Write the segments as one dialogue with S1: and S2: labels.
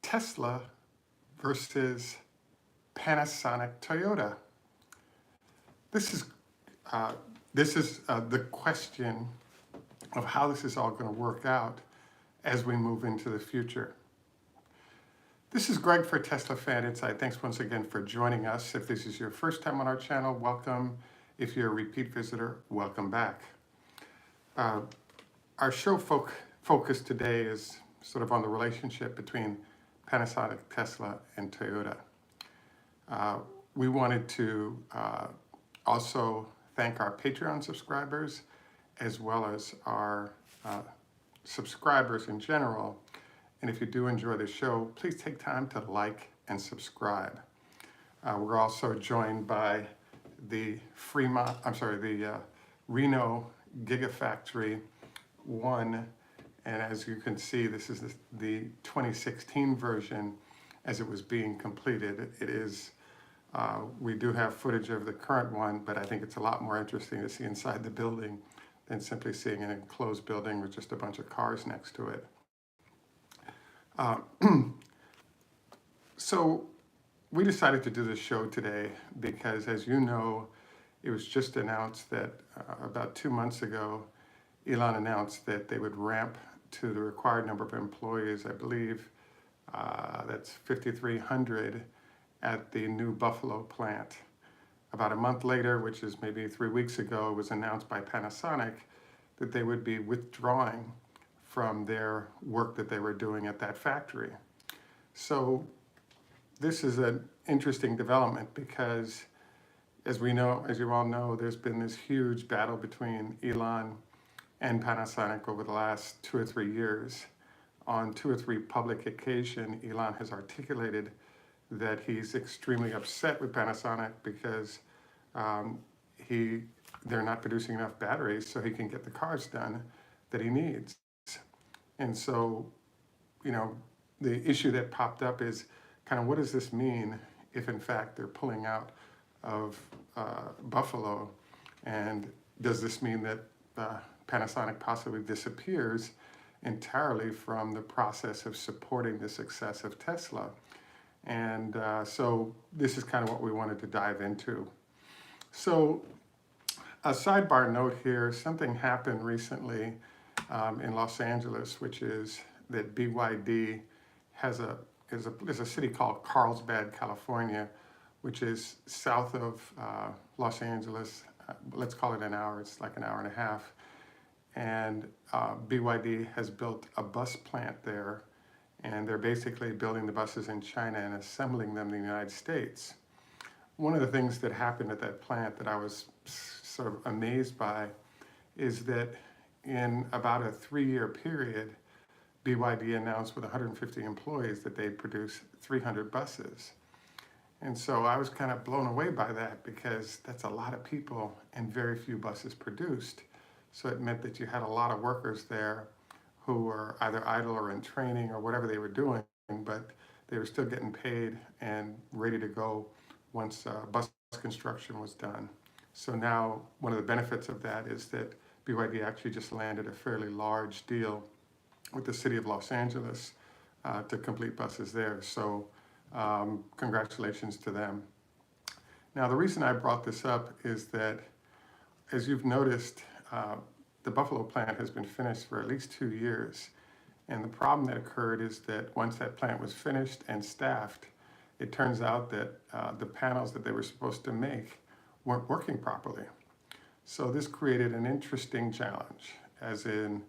S1: Tesla versus Panasonic Toyota. This is the question of how this is all going to work out as we move into the future. This is Greg for Teslafaninsight. Thanks once again for joining us. If this is your first time on our channel, welcome. If you're a repeat visitor, welcome back. Our show focus today is sort of on the relationship between Panasonic, Tesla, and Toyota. We wanted to also thank our Patreon subscribers as well as our subscribers in general. And if you do enjoy the show, please take time to like and subscribe. We're also joined by the Reno Gigafactory 1. And as you can see, this is the 2016 version as it was being completed. It is, we do have footage of the current one, but I think it's a lot more interesting to see inside the building than simply seeing an enclosed building with just a bunch of cars next to it. So we decided to do this show today because, as you know, it was just announced that about 2 months ago, Elon announced that they would ramp to the required number of employees. I believe that's 5,300 at the new Buffalo plant. About a month later, which is maybe 3 weeks ago, it was announced by Panasonic that they would be withdrawing from their work that they were doing at that factory. So this is an interesting development because, as we know, as you all know, there's been this huge battle between Elon and Panasonic over the last 2 or 3 years. On 2 or 3 public occasions, Elon has articulated that he's extremely upset with Panasonic because they're not producing enough batteries so he can get the cars done that he needs. And so, you know, the issue that popped up is kind of, what does this mean if in fact they're pulling out of Buffalo? And does this mean that Panasonic possibly disappears entirely from the process of supporting the success of Tesla? And so this is kind of what we wanted to dive into. So a sidebar note here, something happened recently in Los Angeles, which is that BYD is a city called Carlsbad, California, which is south of Los Angeles. Let's call it an hour. It's like an hour and a half. And BYD has built a bus plant there, and they're basically building the buses in China and assembling them in the United States. One of the things that happened at that plant that I was sort of amazed by is that in about a 3-year period, BYD announced with 150 employees that they'd produce 300 buses. And so I was kind of blown away by that because that's a lot of people and very few buses produced. So it meant that you had a lot of workers there who were either idle or in training or whatever they were doing, but they were still getting paid and ready to go once bus construction was done. So now one of the benefits of that is that BYD actually just landed a fairly large deal with the city of Los Angeles to complete buses there. So congratulations to them. Now, the reason I brought this up is that, as you've noticed, the Buffalo plant has been finished for at least 2 years. And the problem that occurred is that once that plant was finished and staffed, it turns out that the panels that they were supposed to make weren't working properly. So this created an interesting challenge, as in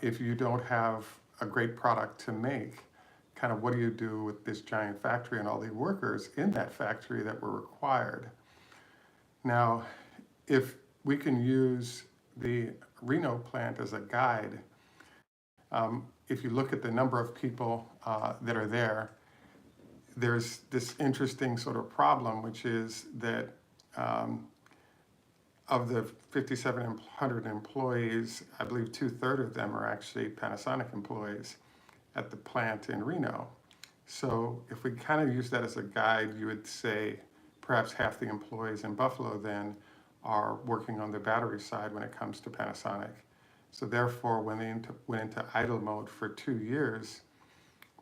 S1: if you don't have a great product to make, kind of what do you do with this giant factory and all the workers in that factory that were required? Now, if we can use the Reno plant as a guide, if you look at the number of people that are there, there's this interesting sort of problem, which is that of the 5,700 employees, I believe 2/3 of them are actually Panasonic employees at the plant in Reno. So if we kind of use that as a guide, you would say perhaps half the employees in Buffalo then are working on the battery side when it comes to Panasonic. So therefore, when they went into idle mode for 2 years,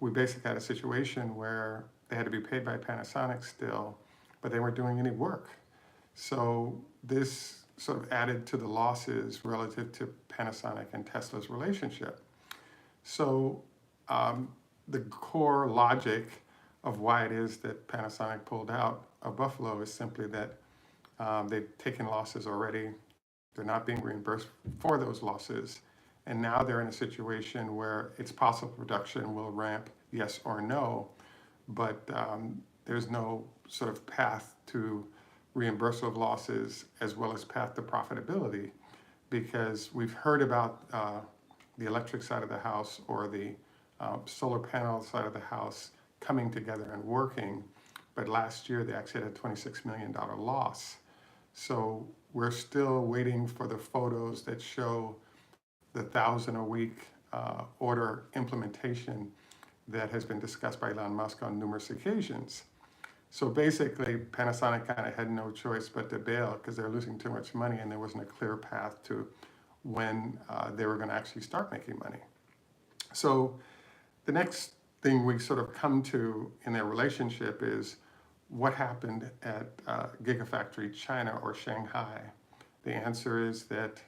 S1: we basically had a situation where they had to be paid by Panasonic still, but they weren't doing any work. So this sort of added to the losses relative to Panasonic and Tesla's relationship. So the core logic of why it is that Panasonic pulled out of Buffalo is simply that they've taken losses already. They're not being reimbursed for those losses. And now they're in a situation where it's possible production will ramp, yes or no, but there's no sort of path to reimbursement of losses as well as path to profitability, because we've heard about the electric side of the house or the solar panel side of the house coming together and working, but last year they actually had a $26 million loss. So we're still waiting for the photos that show the 1,000 a week order implementation that has been discussed by Elon Musk on numerous occasions. So basically, Panasonic kind of had no choice but to bail because they're losing too much money and there wasn't a clear path to when they were going to actually start making money. So the next thing we sort of come to in their relationship is what happened at Gigafactory China or Shanghai. The answer is that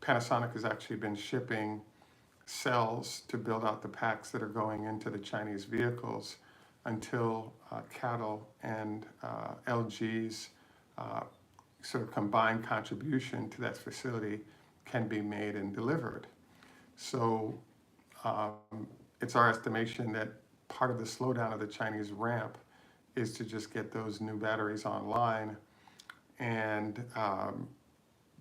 S1: Panasonic has actually been shipping cells to build out the packs that are going into the Chinese vehicles until CATL and LG's sort of combined contribution to that facility can be made and delivered. So it's our estimation that part of the slowdown of the Chinese ramp is to just get those new batteries online. And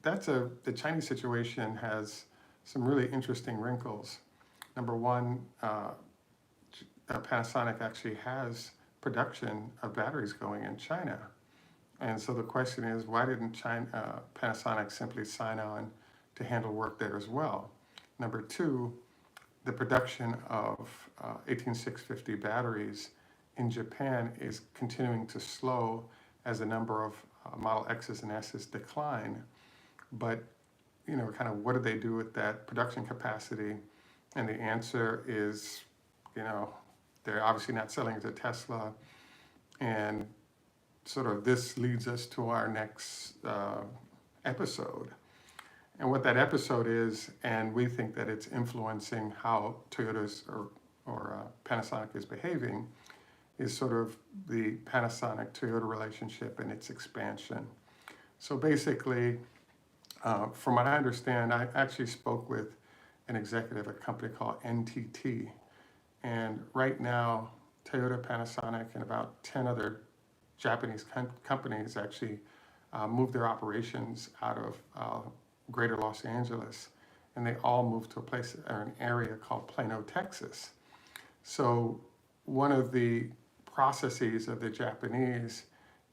S1: the Chinese situation has some really interesting wrinkles. Number one, Panasonic actually has production of batteries going in China. And so the question is, why didn't Panasonic simply sign on to handle work there as well? Number two, the production of 18650 batteries in Japan is continuing to slow as the number of Model X's and S's decline. But, kind of what do they do with that production capacity? And the answer is, they're obviously not selling it to Tesla. And sort of this leads us to our next episode. And what that episode is, and we think that it's influencing how Toyota's or Panasonic is behaving, is sort of the Panasonic-Toyota relationship and its expansion. So basically, from what I understand, I actually spoke with an executive at a company called NTT. And right now, Toyota, Panasonic, and about 10 other Japanese companies actually moved their operations out of Greater Los Angeles, and they all moved to a place or an area called Plano, Texas. So one of the processes of the Japanese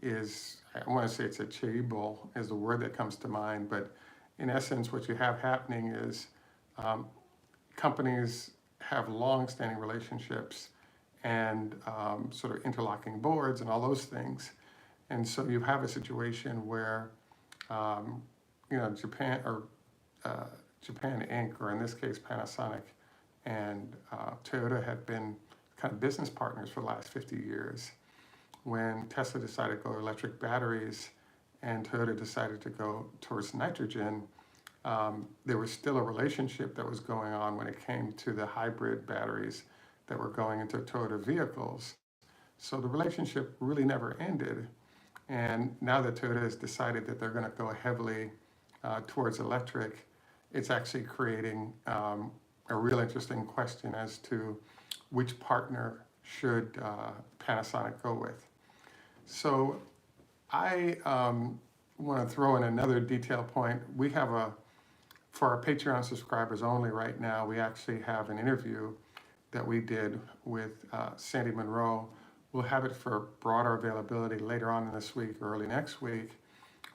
S1: is, I want to say it's a chiibo is the word that comes to mind, but in essence what you have happening is companies have long-standing relationships and sort of interlocking boards and all those things. And so you have a situation where Japan Inc., or in this case Panasonic and Toyota have been kind of business partners for the last 50 years. When Tesla decided to go electric batteries and Toyota decided to go towards nitrogen, there was still a relationship that was going on when it came to the hybrid batteries that were going into Toyota vehicles. So the relationship really never ended. And now that Toyota has decided that they're going to go heavily towards electric, it's actually creating a real interesting question as to which partner should Panasonic go with. So I want to throw in another detail point. We have for our Patreon subscribers only right now, we actually have an interview that we did with Sandy Munro. We'll have it for broader availability later on in this week or early next week.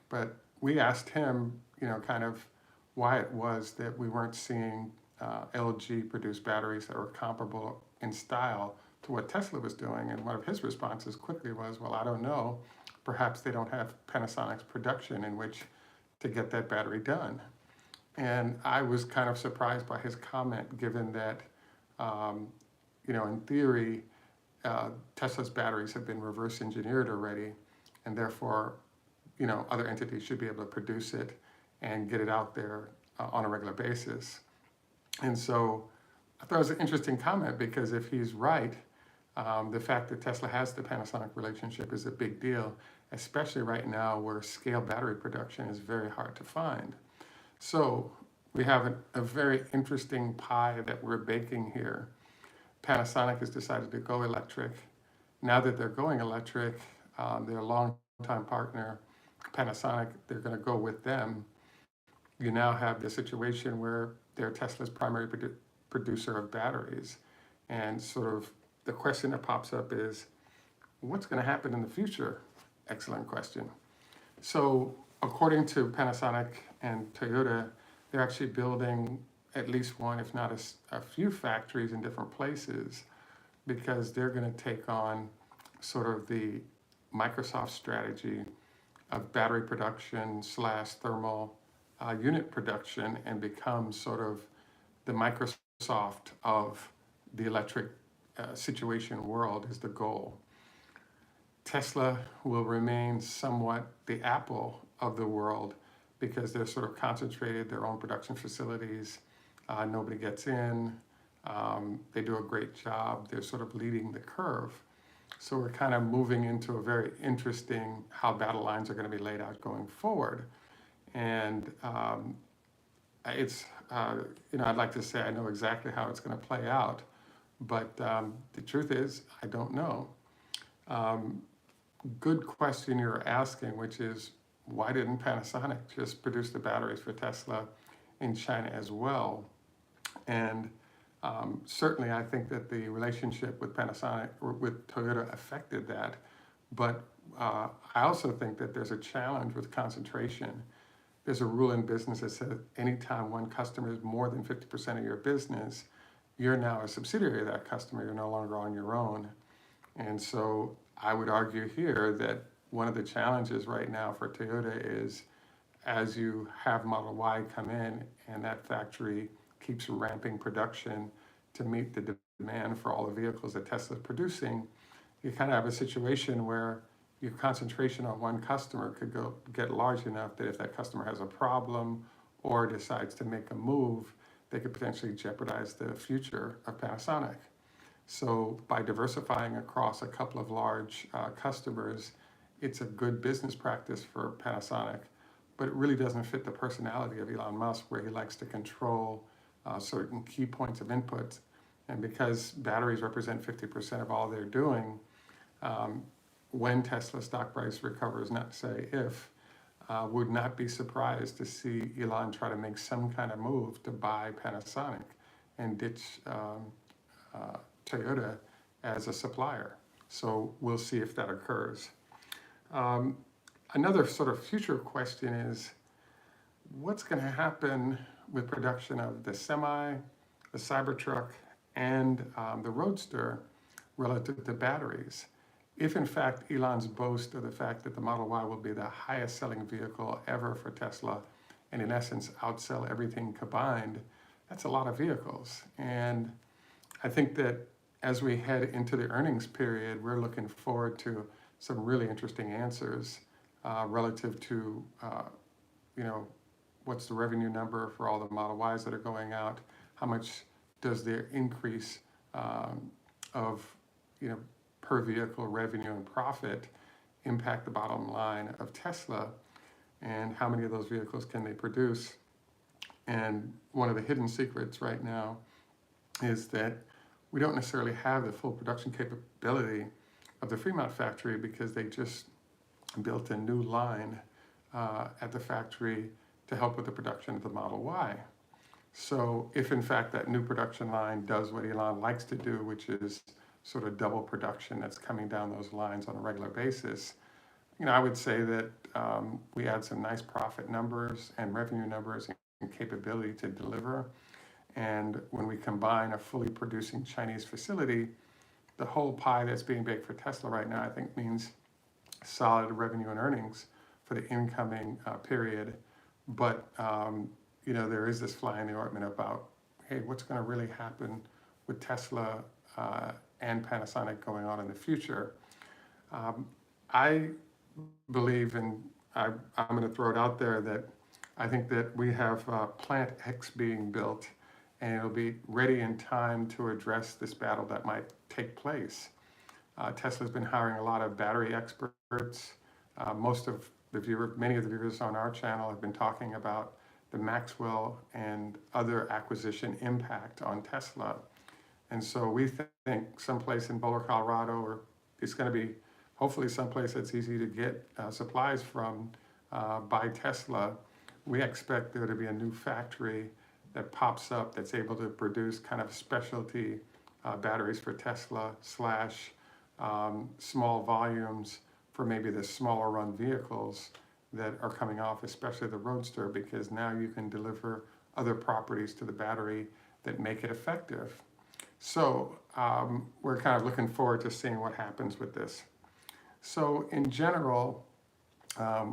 S1: But we asked him, kind of why it was that we weren't seeing LG produce batteries that were comparable in style to what Tesla was doing. And one of his responses quickly was, well, I don't know. Perhaps they don't have Panasonic's production in which to get that battery done. And I was kind of surprised by his comment, given that um, in theory, Tesla's batteries have been reverse engineered already, and therefore, other entities should be able to produce it and get it out there on a regular basis. And so I thought it was an interesting comment, because if he's right, the fact that Tesla has the Panasonic relationship is a big deal, especially right now where scale battery production is very hard to find. So we have a very interesting pie that we're baking here. Panasonic has decided to go electric. Now that they're going electric, their longtime partner, Panasonic, they're going to go with them. You now have the situation where they're Tesla's primary producer of batteries. And sort of the question that pops up is, what's going to happen in the future? Excellent question. So according to Panasonic and Toyota, they're actually building at least one, if not a few factories in different places, because they're going to take on sort of the Microsoft strategy of battery production / thermal unit production, and become sort of the Microsoft of the electric situation world is the goal. Tesla will remain somewhat the Apple of the world, because they're sort of concentrated their own production facilities. Nobody gets in. They do a great job. They're sort of leading the curve. So we're kind of moving into a very interesting how battle lines are going to be laid out going forward. And it's, I'd like to say I know exactly how it's going to play out, but the truth is I don't know. Good question you're asking, which is, why didn't Panasonic just produce the batteries for Tesla in China as well? And certainly I think that the relationship with Panasonic, or with Toyota, affected that. But I also think that there's a challenge with concentration. There's a rule in business that says anytime one customer is more than 50% of your business, you're now a subsidiary of that customer. You're no longer on your own. And so I would argue here that one of the challenges right now for Toyota is, as you have Model Y come in and that factory keeps ramping production to meet the demand for all the vehicles that Tesla is producing, you kind of have a situation where your concentration on one customer could get large enough that if that customer has a problem or decides to make a move, they could potentially jeopardize the future of Panasonic. So by diversifying across a couple of large customers, it's a good business practice for Panasonic, but it really doesn't fit the personality of Elon Musk, where he likes to control certain key points of input. And because batteries represent 50% of all they're doing, when Tesla stock price recovers, not say if, would not be surprised to see Elon try to make some kind of move to buy Panasonic and ditch Toyota as a supplier. So we'll see if that occurs. Another sort of future question is, what's going to happen with production of the Semi, the Cybertruck, and the Roadster relative to batteries? If in fact Elon's boast of the fact that the Model Y will be the highest selling vehicle ever for Tesla, and in essence outsell everything combined, that's a lot of vehicles. And I think that as we head into the earnings period, we're looking forward to some really interesting answers relative to, what's the revenue number for all the Model Ys that are going out? How much does their increase of, per vehicle revenue and profit impact the bottom line of Tesla? And how many of those vehicles can they produce? And one of the hidden secrets right now is that we don't necessarily have the full production capability of the Fremont factory, because they just built a new line at the factory to help with the production of the Model Y. So if in fact that new production line does what Elon likes to do, which is sort of double production that's coming down those lines on a regular basis, I would say that we add some nice profit numbers and revenue numbers and capability to deliver. And when we combine a fully producing Chinese facility, the whole pie that's being baked for Tesla right now, I think, means solid revenue and earnings for the incoming period. But, there is this fly in the ointment about, hey, what's going to really happen with Tesla and Panasonic going on in the future. I believe, and I'm going to throw it out there, that I think that we have Plant X being built, and it'll be ready in time to address this battle that might take place. Tesla's been hiring a lot of battery experts. Many of the viewers on our channel have been talking about the Maxwell and other acquisition impact on Tesla. And so we think someplace in Boulder, Colorado, or it's going to be hopefully someplace that's easy to get supplies from by Tesla. We expect there to be a new factory that pops up that's able to produce kind of specialty batteries for Tesla / small volumes for maybe the smaller run vehicles that are coming off, especially the Roadster, because now you can deliver other properties to the battery that make it effective. So we're kind of looking forward to seeing what happens with this. So in general,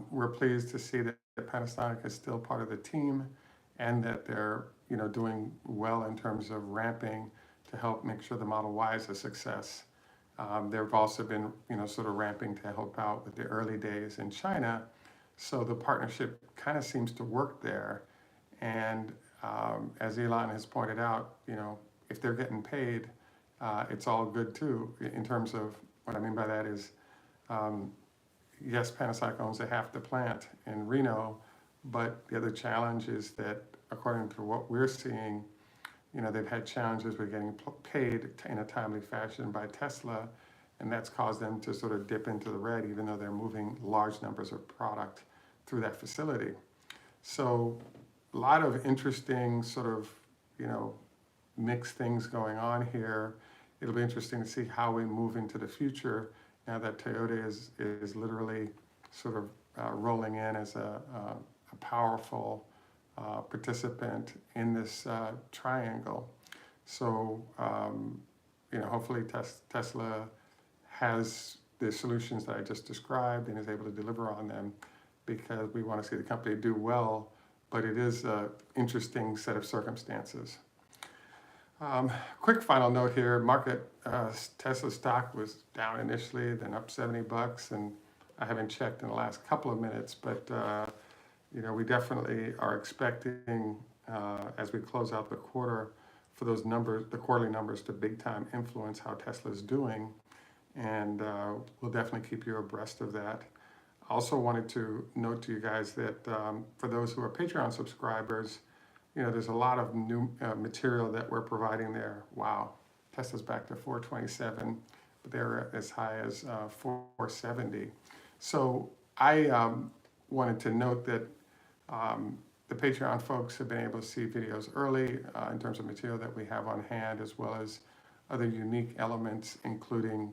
S1: we're pleased to see that Panasonic is still part of the team and that they're doing well in terms of ramping to help make sure the Model Y is a success. They've also been sort of ramping to help out with the early days in China. So the partnership kind of seems to work there. And as Elon has pointed out, if they're getting paid, it's all good too. In terms of what I mean by that is, yes, Panasonic owns half the plant in Reno, but the other challenge is that according to what we're seeing, they've had challenges with getting paid in a timely fashion by Tesla, and that's caused them to sort of dip into the red, even though they're moving large numbers of product through that facility. So a lot of interesting sort of, mixed things going on here. It'll be interesting to see how we move into the future now that Toyota is literally sort of rolling in as a powerful participant in this triangle. So, hopefully Tesla has the solutions that I just described and is able to deliver on them, because we want to see the company do well, but it is an interesting set of circumstances. Quick final note here, Tesla stock was down initially, then up $70, and I haven't checked in the last couple of minutes, but we definitely are expecting, as we close out the quarter, for those numbers, the quarterly numbers, to big time influence how Tesla's doing, and we'll definitely keep you abreast of that. I also wanted to note to you guys that for those who are Patreon subscribers, there's a lot of new material that we're providing there. Wow, Tesla's back to 427, but they're as high as 470. So I wanted to note that the Patreon folks have been able to see videos early in terms of material that we have on hand, as well as other unique elements, including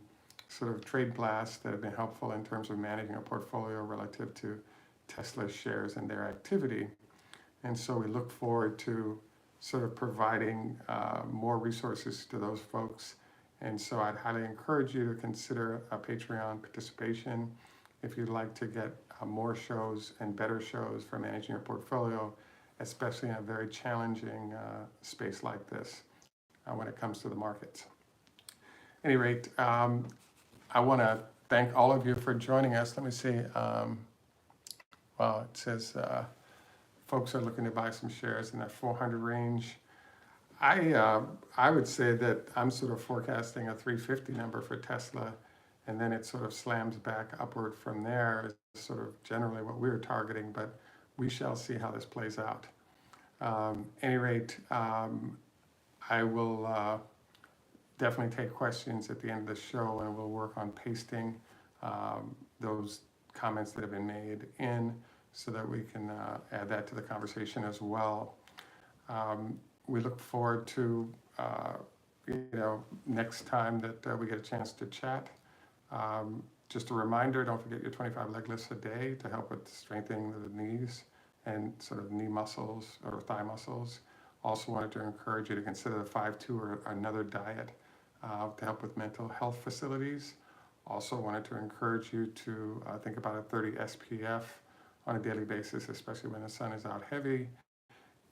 S1: sort of trade blasts that have been helpful in terms of managing a portfolio relative to Tesla shares and their activity. And so we look forward to sort of providing more resources to those folks. And so I'd highly encourage you to consider a Patreon participation if you'd like to get more shows and better shows for managing your portfolio, especially in a very challenging space like this when it comes to the markets. At any rate, I want to thank all of you for joining us. Let me see. It says folks are looking to buy some shares in that 400 range. I would say that I'm sort of forecasting a 350 number for Tesla, and then it sort of slams back upward from there is sort of generally what we're targeting, but we shall see how this plays out. At any rate, I will definitely take questions at the end of the show, and we'll work on pasting those comments that have been made in so that we can add that to the conversation as well. We look forward to next time that we get a chance to chat. Just a reminder, don't forget your 25 leg lifts a day to help with strengthening the knees and sort of knee muscles or thigh muscles. Also wanted to encourage you to consider the 5-2 or another diet to help with mental health facilities. Also wanted to encourage you to think about a 30 SPF on a daily basis, especially when the sun is out heavy.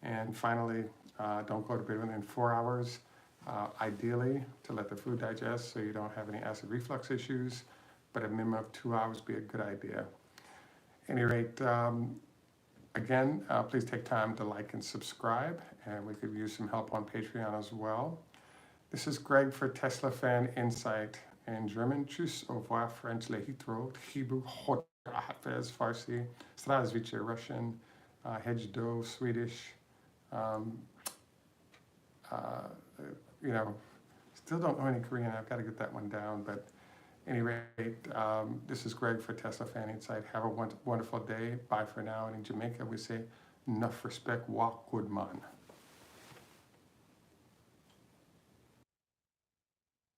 S1: And finally, don't go to bed within 4 hours. Ideally, to let the food digest so you don't have any acid reflux issues, but a minimum of 2 hours would be a good idea. At any rate, again, please take time to like and subscribe, and we could use some help on Patreon as well. This is Greg for Teslafaninsight. In German, Tschüss, au revoir, French, Lehitro, Hebrew, Hot, Hafez, Farsi, Zdravstvuyte, Russian, Hejdo, Swedish. Still don't know any Korean. I've got to get that one down. But at any rate, this is Greg for Teslafaninsight. Have a wonderful day. Bye for now. And in Jamaica, we say, enough respect, walk good man.